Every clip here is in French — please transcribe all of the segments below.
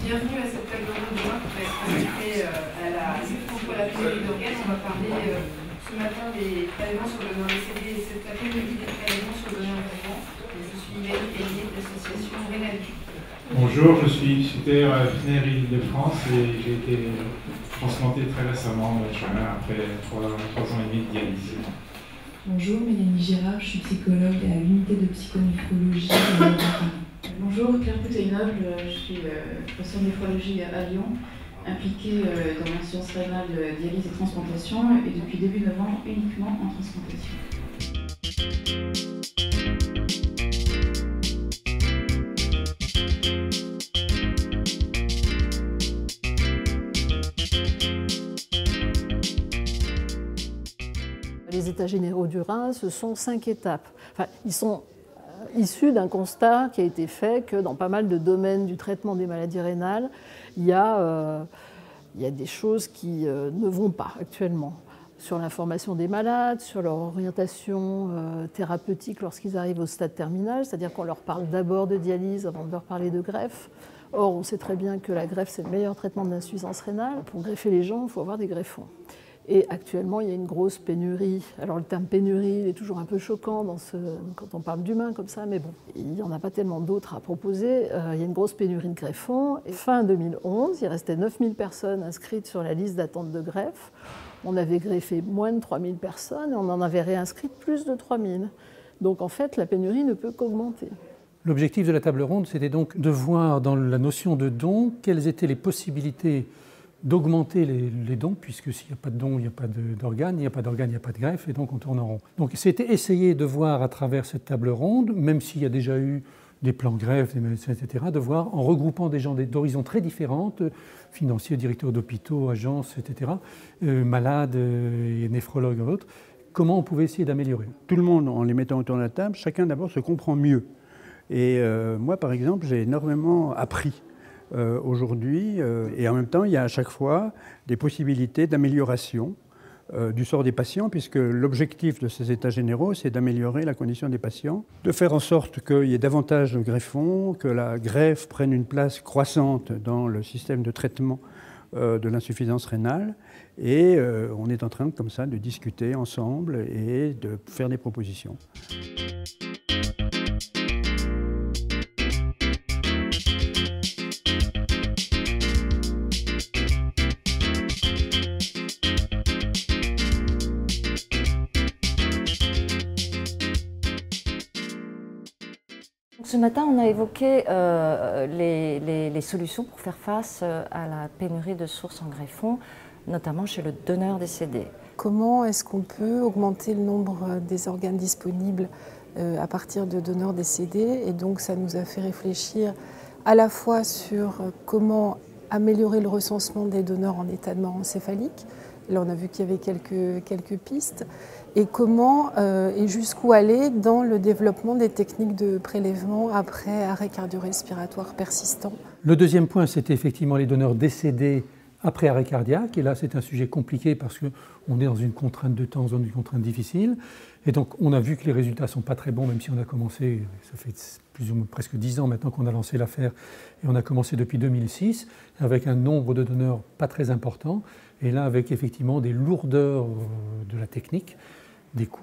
Bienvenue à cette table ronde demain qui va être consacrée à la lutte contre la pénurie d'organes. On va parler ce matin des prélèvements sur le donneur décédé et cette après-midi des prélèvements sur le donneur vivant. Je suis Mélanie Pellier de l'association Rénaldi. Bonjour, je suis suicidaire à PNR Île-de-France et j'ai été transplanté très récemment au chemin après 3 ans et demi de dialyse. Bonjour, Mélanie Girard, je suis psychologue à l'unité de psychonéphrologie de Paris. Bonjour, Claire Couteinoble, je suis professeure de néphrologie à Lyon, impliquée dans la science rénale de dialyse et transplantation et depuis début novembre uniquement en transplantation. Les états généraux du rein, ce sont 5 étapes. Enfin, ils sont issus d'un constat qui a été fait que dans pas mal de domaines du traitement des maladies rénales, il y a des choses qui ne vont pas actuellement. Sur l'information des malades, sur leur orientation thérapeutique lorsqu'ils arrivent au stade terminal, c'est-à-dire qu'on leur parle d'abord de dialyse avant de leur parler de greffe. Or, on sait très bien que la greffe, c'est le meilleur traitement de l'insuffisance rénale. Pour greffer les gens, il faut avoir des greffons. Et actuellement, il y a une grosse pénurie. Alors le terme pénurie, il est toujours un peu choquant quand on parle d'humains comme ça, mais bon, il n'y en a pas tellement d'autres à proposer. Il y a une grosse pénurie de greffons. Et fin 2011, il restait 9000 personnes inscrites sur la liste d'attente de greffe. On avait greffé moins de 3000 personnes et on en avait réinscrit plus de 3000. Donc en fait, la pénurie ne peut qu'augmenter. L'objectif de la table ronde, c'était donc de voir dans la notion de don quelles étaient les possibilités d'augmenter les dons, puisque s'il n'y a pas de dons, il n'y a pas d'organes, il n'y a pas d'organes, il n'y a pas de greffe, et donc on tourne en rond. Donc c'était essayer de voir à travers cette table ronde, même s'il y a déjà eu des plans greffe, des médecins, etc., de voir en regroupant des gens d'horizons très différentes, financiers, directeurs d'hôpitaux, agences, etc., malades et néphrologues et autres, comment on pouvait essayer d'améliorer. Tout le monde, en les mettant autour de la table, chacun d'abord se comprend mieux. Et moi, par exemple, j'ai énormément appris. Aujourd'hui, et en même temps, il y a à chaque fois des possibilités d'amélioration du sort des patients, puisque l'objectif de ces états généraux, c'est d'améliorer la condition des patients, de faire en sorte qu'il y ait davantage de greffons, que la greffe prenne une place croissante dans le système de traitement de l'insuffisance rénale, et on est en train, comme ça, de discuter ensemble et de faire des propositions. Ce matin, on a évoqué les solutions pour faire face à la pénurie de sources en greffons, notamment chez le donneur décédé. Comment est-ce qu'on peut augmenter le nombre des organes disponibles à partir de donneurs décédés? Et donc ça nous a fait réfléchir à la fois sur comment améliorer le recensement des donneurs en état de mort encéphalique. Là, on a vu qu'il y avait quelques pistes. Et comment et jusqu'où aller dans le développement des techniques de prélèvement après arrêt cardio-respiratoire persistant. Le deuxième point, c'était effectivement les donneurs décédés après arrêt cardiaque. Et là, c'est un sujet compliqué parce qu'on est dans une contrainte de temps, dans une contrainte difficile. Et donc, on a vu que les résultats ne sont pas très bons, même si on a commencé, ça fait plus ou moins presque 10 ans maintenant qu'on a lancé l'affaire, et on a commencé depuis 2006, avec un nombre de donneurs pas très important, et là, avec effectivement des lourdeurs de la technique, des coûts,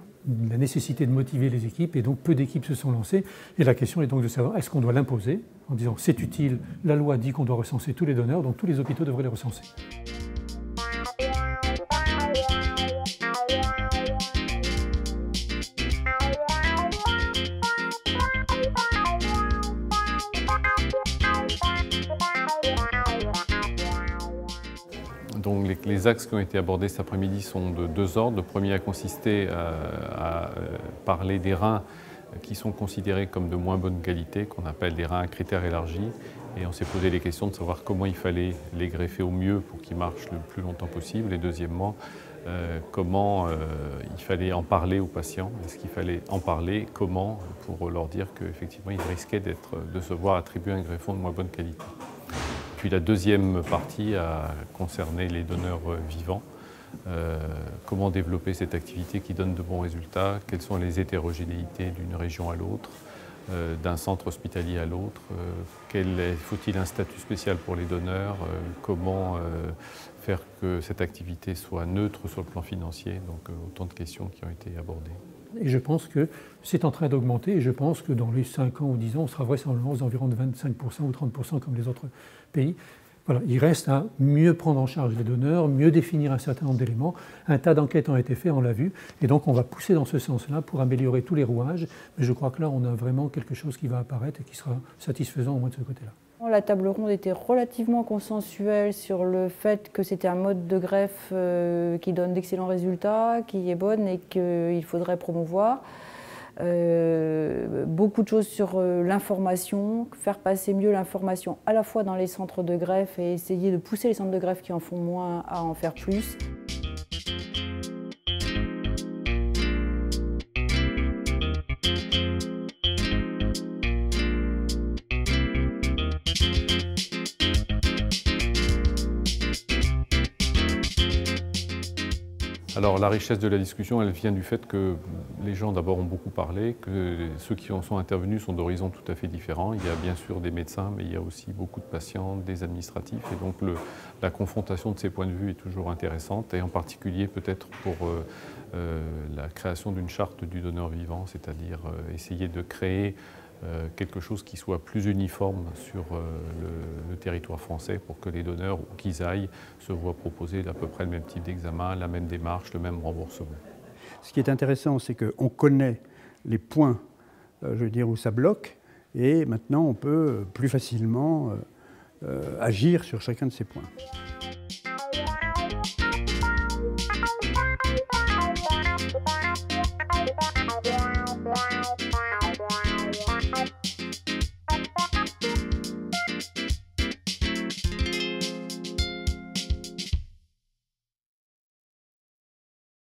la nécessité de motiver les équipes, et donc peu d'équipes se sont lancées. Et la question est donc de savoir, est-ce qu'on doit l'imposer, en disant c'est utile, la loi dit qu'on doit recenser tous les donneurs, donc tous les hôpitaux devraient les recenser. Donc les axes qui ont été abordés cet après-midi sont de 2 ordres. Le premier a consisté à parler des reins qui sont considérés comme de moins bonne qualité, qu'on appelle des reins à critères élargis. Et on s'est posé les questions de savoir comment il fallait les greffer au mieux pour qu'ils marchent le plus longtemps possible. Et deuxièmement, comment il fallait en parler aux patients. Est-ce qu'il fallait en parler, comment, pour leur dire qu'effectivement, ils risquaient de se voir attribuer un greffon de moins bonne qualité. Puis la deuxième partie a concerné les donneurs vivants. Comment développer cette activité qui donne de bons résultats, quelles sont les hétérogénéités d'une région à l'autre, d'un centre hospitalier à l'autre, faut-il un statut spécial pour les donneurs, comment faire que cette activité soit neutre sur le plan financier, donc autant de questions qui ont été abordées. Et je pense que c'est en train d'augmenter et je pense que dans les 5 ans ou 10 ans, on sera vraisemblablement aux environs de 25% ou 30% comme les autres pays. Voilà, il reste à mieux prendre en charge les donneurs, mieux définir un certain nombre d'éléments. Un tas d'enquêtes ont été faites, on l'a vu, et donc on va pousser dans ce sens-là pour améliorer tous les rouages. Mais je crois que là, on a vraiment quelque chose qui va apparaître et qui sera satisfaisant au moins de ce côté-là. La table ronde était relativement consensuelle sur le fait que c'était un mode de greffe qui donne d'excellents résultats, qui est bonne et qu'il faudrait promouvoir. Beaucoup de choses sur l'information, faire passer mieux l'information à la fois dans les centres de greffe et essayer de pousser les centres de greffe qui en font moins à en faire plus. Alors la richesse de la discussion, elle vient du fait que les gens d'abord ont beaucoup parlé, que ceux qui en sont intervenus sont d'horizons tout à fait différents. Il y a bien sûr des médecins, mais il y a aussi beaucoup de patients, des administratifs. Et donc la confrontation de ces points de vue est toujours intéressante, et en particulier peut-être pour la création d'une charte du donneur vivant, c'est-à-dire essayer de créer quelque chose qui soit plus uniforme sur le territoire français pour que les donneurs, où qu'ils aillent, se voient proposer à peu près le même type d'examen, la même démarche, le même remboursement. Ce qui est intéressant, c'est qu'on connaît les points je veux dire, où ça bloque, et maintenant on peut plus facilement agir sur chacun de ces points.